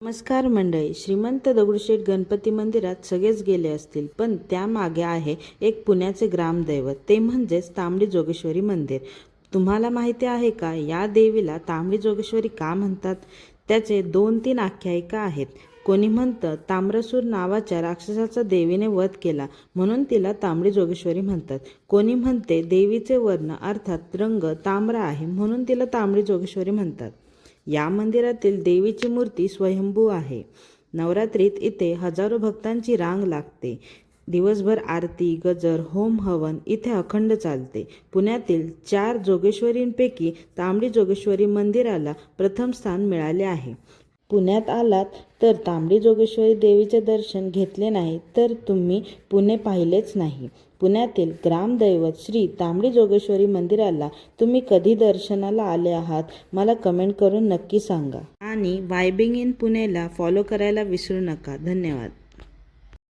नमस्कार मंडळी. श्रीमंत दगडूशेठ गणपती मंदिरात सगळेच गेले असतील, पण त्यामागे आहे एक पुण्याचे ग्रामदैवत, ते म्हणजेच तांबडी जोगेश्वरी मंदिर. तुम्हाला माहिती आहे का, या देवीला तांबडी जोगेश्वरी का म्हणतात? त्याचे 2-3 आख्यायिका आहेत. कोणी म्हणतं ताम्रसूर नावाच्या राक्षसाचा देवीने वध केला म्हणून तिला तांबडी जोगेश्वरी म्हणतात. कोणी म्हणते देवीचे वर्ण अर्थात रंग तांबडा आहे म्हणून तिला तांबडी जोगेश्वरी म्हणतात. या मंदिरातील देवीची मूर्ती स्वयंभू आहे. नवरात्रीत इथे हजारो भक्तांची रांग लागते. दिवसभर आरती, गजर, होम हवन इथे अखंड चालते. पुण्यातील 4 जोगेश्वरींपैकी तांबडी जोगेश्वरी मंदिराला प्रथम स्थान मिळाले आहे. पुण्यात आलात तर तांबडी जोगेश्वरी देवीचे दर्शन घेतले नाही तर तुम्ही पुणे पाहिलेच नाही. पुण्यातील ग्रामदैवत श्री तांबडी जोगेश्वरी मंदिराला तुम्ही कधी दर्शनाला आले आहात, मला कमेंट करून नक्की सांगा. आणि वायबिंग इन पुणेला फॉलो करायला विसरू नका. धन्यवाद.